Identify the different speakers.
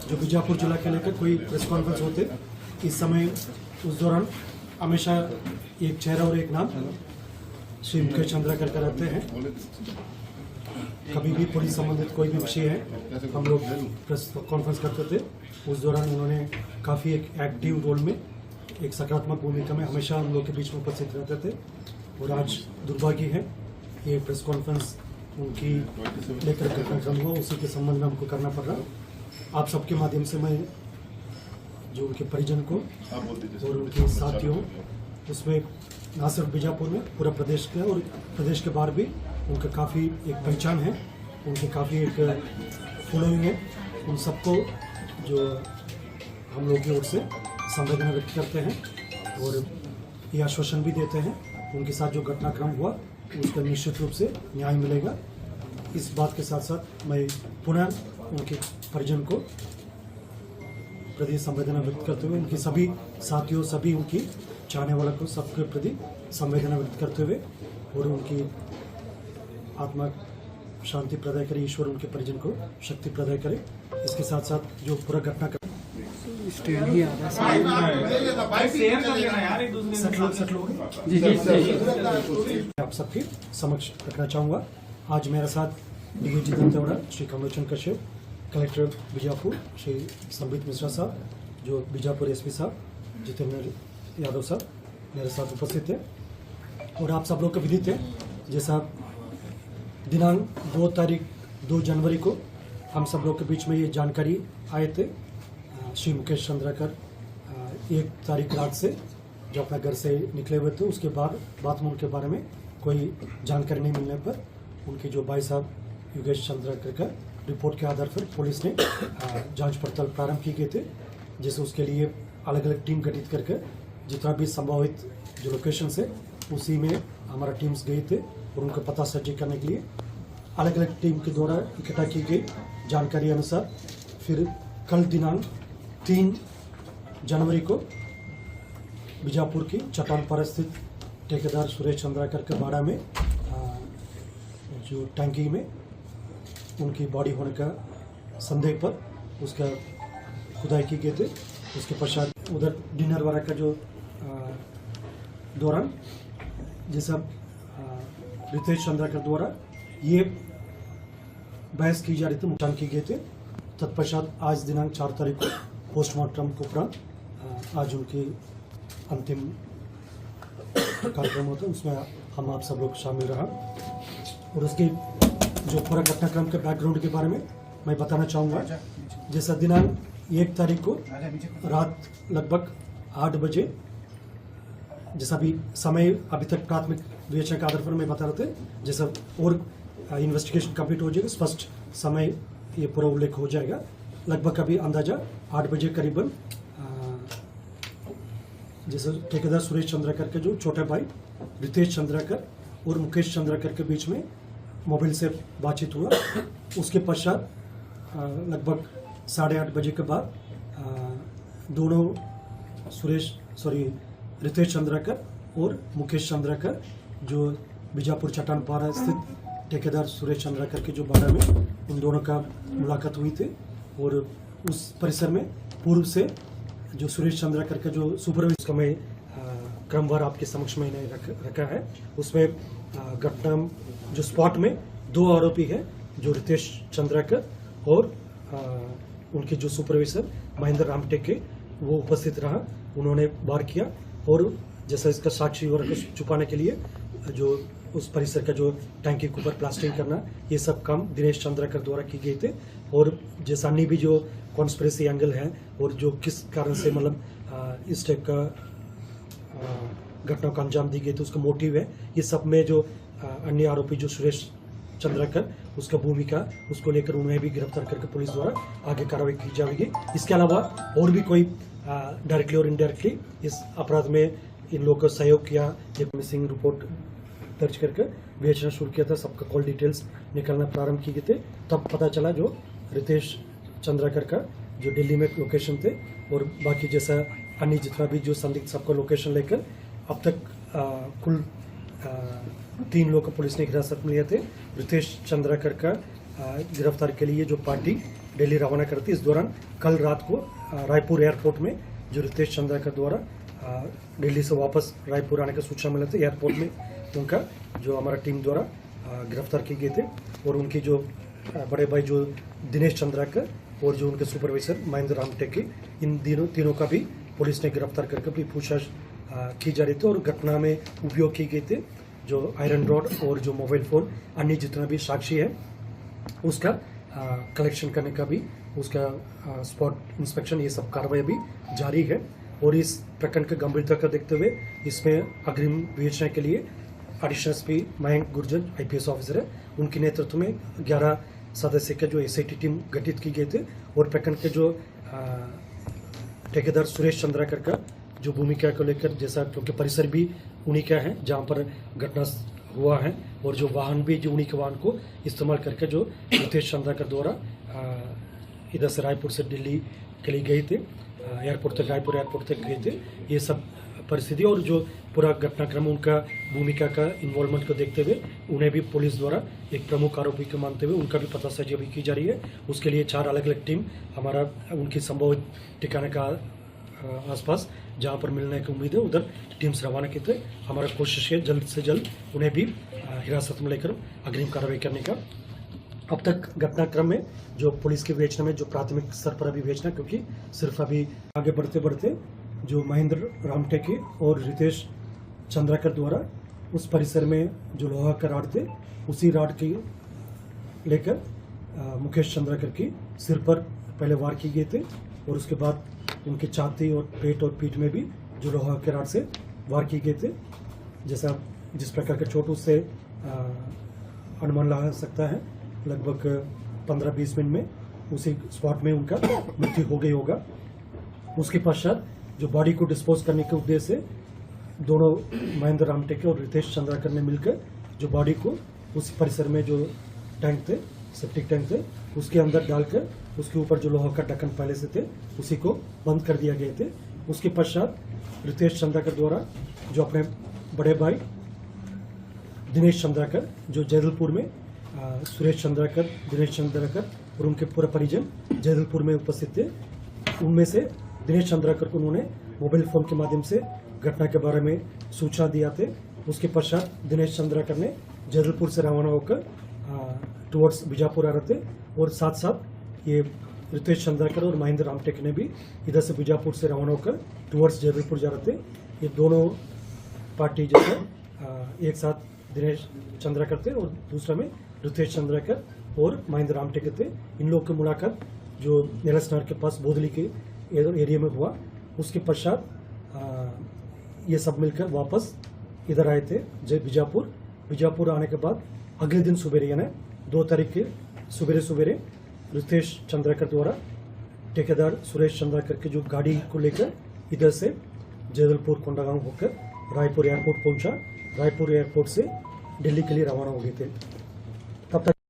Speaker 1: जो बीजापुर जिला के लेकर कोई प्रेस कॉन्फ्रेंस होते, इस समय उस दौरान हमेशा एक चेहरा और एक नाम श्री मुकेश चंद्राकर का रहते हैं। कभी भी पुलिस संबंधित कोई भी विषय है हम लोग प्रेस कॉन्फ्रेंस करते थे। उस दौरान उन्होंने काफ़ी एक एक्टिव रोल में, एक सकारात्मक भूमिका में हमेशा हम लोग के बीच में उपस्थित रहते थे। और आज दुर्भाग्य है ये प्रेस कॉन्फ्रेंस उनकी लेकर घटनाक्रम हुआ, उसी के संबंध में हमको करना पड़ रहा। आप सबके माध्यम से मैं जो उनके परिजन को और उनके साथियों, उसमें ना सिर्फ बीजापुर में पूरा प्रदेश के और प्रदेश के बाहर भी उनका काफ़ी एक पहचान है, उनकी काफ़ी एक फॉलोइंग है। उन सबको जो हम लोग की ओर से संवेदना व्यक्त करते हैं और ये आश्वासन भी देते हैं उनके साथ जो घटनाक्रम हुआ उसका निश्चित रूप से न्याय मिलेगा। इस बात के साथ साथ मैं पुनः उनके परिजन को प्रति संवेदना व्यक्त करते हुए, उनके सभी साथियों, सभी उनकी चाहने वालों को सबके प्रति संवेदना व्यक्त करते हुए और उनकी आत्मा शांति प्रदाय करे, ईश्वर उनके परिजन को शक्ति प्रदाय करे। इसके साथ साथ जो पूरा घटना आप सबके समक्ष रखना चाहूँगा। आज मेरे साथ डीआईजी दंतेवाड़ा श्री कमलोचन कश्यप, कलेक्टर बीजापुर श्री संबित मिश्रा साहब, जो बीजापुर एसपी साहब जितेंद्र यादव साहब मेरे साथ उपस्थित है। और आप सब लोग को विदित है, जैसा दिनांक 2 जनवरी को हम सब लोग के बीच में ये जानकारी आए थे, श्री मुकेश चंद्राकर 1 तारीख रात से जो अपना घर से निकले हुए थे, उसके बाद में उनके बारे में कोई जानकारी नहीं मिलने पर उनके जो भाई साहब योगेश चंद्राकर का रिपोर्ट के आधार पर पुलिस ने जांच पड़ताल प्रारंभ की गए थे, जैसे उसके लिए अलग अलग टीम गठित करके जितना भी संभावित जो लोकेशन है उसी में हमारा टीम्स गए थे और उनका पता सर्च करने के लिए अलग अलग टीम के द्वारा इकट्ठा की गई जानकारी अनुसार फिर कल दिनांक 3 जनवरी को बीजापुर की चट्टानपारा स्थित ठेकेदार सुरेश चंद्राकर के बाड़ा में जो टंकी में उनकी बॉडी होने का संदेह पर उसका खुदाई की गई थे। उसके पश्चात उधर डिनर वाला का जो दौरान जैसा रितेश चंद्राकर द्वारा ये बहस की जा रही थी, मुठान की गए थे। तत्पश्चात आज दिनांक 4 तारीख को पोस्टमार्टम के उपरांत आज उनकी अंतिम कार्यक्रम होता है, उसमें हम आप सब लोग शामिल रहा। और उसके जो पूरा घटनाक्रम के बैकग्राउंड के बारे में मैं बताना चाहूँगा। जैसा दिनांक 1 तारीख को रात लगभग 8 बजे, जैसा भी समय अभी तक प्राथमिक विवेचना के आधार पर मैं बता रहे थे, जैसा और इन्वेस्टिगेशन कंप्लीट हो जाएगा, स्पष्ट समय ये पूरा उल्लेख हो जाएगा। लगभग अभी अंदाजा 8 बजे करीबन जैसे ठेकेदार सुरेश चंद्राकर के जो छोटे भाई रितेश चंद्राकर और मुकेश चंद्राकर के बीच में मोबाइल से बातचीत हुआ। उसके पश्चात लगभग 8:30 बजे के बाद दोनों रितेश चंद्राकर और मुकेश चंद्राकर जो बीजापुर चट्टानपारा स्थित ठेकेदार सुरेश चंद्राकर के जो बाड़ा में उन दोनों का मुलाकात हुई थी। और उस परिसर में पूर्व से जो सुरेश चंद्राकर का जो सुपरवाइजर का मैं क्रमवार आपके समक्ष मैंने रखा है, उसमें घटना जो स्पॉट में 2 आरोपी है, जो रितेश चंद्राकर और उनके जो सुपरवाइजर महेंद्र रामटेक के, वो उपस्थित रहा। उन्होंने वार किया और जैसा इसका साक्षी और छुपाने के लिए जो उस परिसर का जो टैंकी के ऊपर प्लास्टिंग करना, ये सब काम दिनेश चंद्राकर द्वारा की गई थे। और जैसा अन्य भी जो कॉन्स्पिरेसी एंगल है और जो किस कारण से मतलब इस टाइप का घटना को अंजाम दी गई थी, उसका मोटिव है, ये सब में जो अन्य आरोपी जो सुरेश चंद्राकर उसका भूमिका, उसको लेकर उन्हें भी गिरफ्तार करके पुलिस द्वारा आगे कार्रवाई की जाएगी। इसके अलावा और भी कोई डायरेक्टली और इनडायरेक्टली इस अपराध में इन लोगों का सहयोग किया, एक मिसिंग रिपोर्ट दर्ज करके विवेचना शुरू किया था, सबका कॉल डिटेल्स निकलना प्रारंभ किए गए थे। तब पता चला जो रितेश चंद्राकर का जो दिल्ली में लोकेशन थे और बाकी जैसा अन्य जितना भी जो संदिग्ध सबका लोकेशन लेकर अब तक कुल 3 लोग को पुलिस ने हिरासत में लिए थे। रितेश चंद्राकर का गिरफ्तार के लिए जो पार्टी दिल्ली रवाना करती। इस दौरान कल रात को रायपुर एयरपोर्ट में जो रितेश चंद्राकर द्वारा दिल्ली से वापस रायपुर आने का सूचना मिला था, एयरपोर्ट में उनका जो हमारा टीम द्वारा गिरफ्तार किए गए थे। और उनकी जो बड़े भाई जो दिनेश चंद्राकर और जो उनके सुपरवाइजर महेंद्र रामटेके, इन तीनों का भी पुलिस ने गिरफ्तार करके भी पूछताछ की जा रही थी। और घटना में उपयोग किए गए थे जो आयरन रॉड और जो मोबाइल फ़ोन, अन्य जितना भी साक्षी है उसका कलेक्शन करने का भी, उसका स्पॉट इंस्पेक्शन, ये सब कार्रवाई भी जारी है। और इस प्रकरण की गंभीरता को देखते हुए इसमें अग्रिम विवेचना के लिए additional SP Mayank Gurjar IPS officer है, उनके नेतृत्व में 11 सदस्य का जो SIT टीम गठित की गई थे। और प्रकरण के जो ठेकेदार सुरेश चंद्राकर का जो भूमिका को लेकर, जैसा क्योंकि परिसर भी उन्हीं का है जहाँ पर घटना हुआ है, और जो वाहन भी जो उन्हीं के वाहन को इस्तेमाल करके जो रितेश चंद्राकर द्वारा इधर से रायपुर से दिल्ली के लिए गए थे, एयरपोर्ट तक, रायपुर एयरपोर्ट तक गए थे, ये सब परिस्थिति और जो पूरा घटनाक्रम, उनका भूमिका का इन्वॉल्वमेंट को देखते हुए उन्हें भी पुलिस द्वारा एक प्रमुख आरोपी को मानते हुए उनका भी पतासाजी अभी की जा रही है। उसके लिए 4 अलग अलग टीम हमारा उनकी संभवित ठिकाने का आसपास जहाँ पर मिलने की उम्मीद है उधर टीम्स रवाना की थे। हमारा कोशिश है जल्द से जल्द उन्हें भी हिरासत में लेकर अग्रिम कार्रवाई करने का। अब तक घटनाक्रम में जो पुलिस की विवेचना में जो प्राथमिक स्तर पर अभी विवेचना, क्योंकि सिर्फ अभी आगे बढ़ते बढ़ते जो महेंद्र रामटेके और रितेश चंद्राकर द्वारा उस परिसर में जो लोहा का राड थे, उसी राड की लेकर मुकेश चंद्राकर की सिर पर पहले वार किए गए थे। और उसके बाद उनके छाती और पेट और पीठ में भी जो लोहा के राड से वार किए गए थे। जैसा जिस प्रकार का चोट, उससे अनुमान लगा सकता है लगभग 15-20 मिनट में उसी स्पॉट में उनका मृत्यु हो गई होगा। उसके पश्चात जो बॉडी को डिस्पोज करने के उद्देश्य से दोनों महेंद्र रामटेके और रितेश चंद्राकर ने मिलकर जो बॉडी को उस परिसर में जो टैंक थे, सेप्टिक टैंक थे, उसके अंदर डालकर उसके ऊपर जो लोहा का ढक्कन पहले से थे उसी को बंद कर दिया गए थे। उसके पश्चात रितेश चंद्राकर द्वारा जो अपने बड़े भाई दिनेश चंद्राकर जो जैदलपुर में सुरेश चंद्राकर, दिनेश चंद्राकर और उनके पूरे परिजन जैदलपुर में उपस्थित थे, उनमें से दिनेश चंद्राकर को उन्होंने मोबाइल फ़ोन के माध्यम से घटना के बारे में सूचना दिया थे। उसके पश्चात दिनेश चंद्राकर ने जैदलपुर से रवाना होकर टुवर्ड्स बीजापुर आ रहे थे। और साथ साथ ये रितेश चंद्राकर और महेंद्र रामटेके ने भी इधर से बीजापुर से रवाना होकर टुवर्ड्स जैदलपुर जा रहे थे। ये दोनों पार्टी जैसे एक साथ दिनेश चंद्राकर थे और दूसरा में रितेश चंद्राकर और महेंद्र रामटेके थे। इन लोगों की मुलाकात जो नेलसनार के पास बोधली के एरिया में हुआ। उसके पश्चात ये सब मिलकर वापस इधर आए थे बीजापुर आने के बाद अगले दिन सुबेरे यानी 2 तारीख के सुबेरे रितेश चंद्राकर द्वारा ठेकेदार सुरेश चंद्राकर की जो गाड़ी को लेकर इधर से जैदलपुर कोंडागांव होकर रायपुर एयरपोर्ट पहुंचा। रायपुर एयरपोर्ट से दिल्ली के लिए रवाना हो गए थे।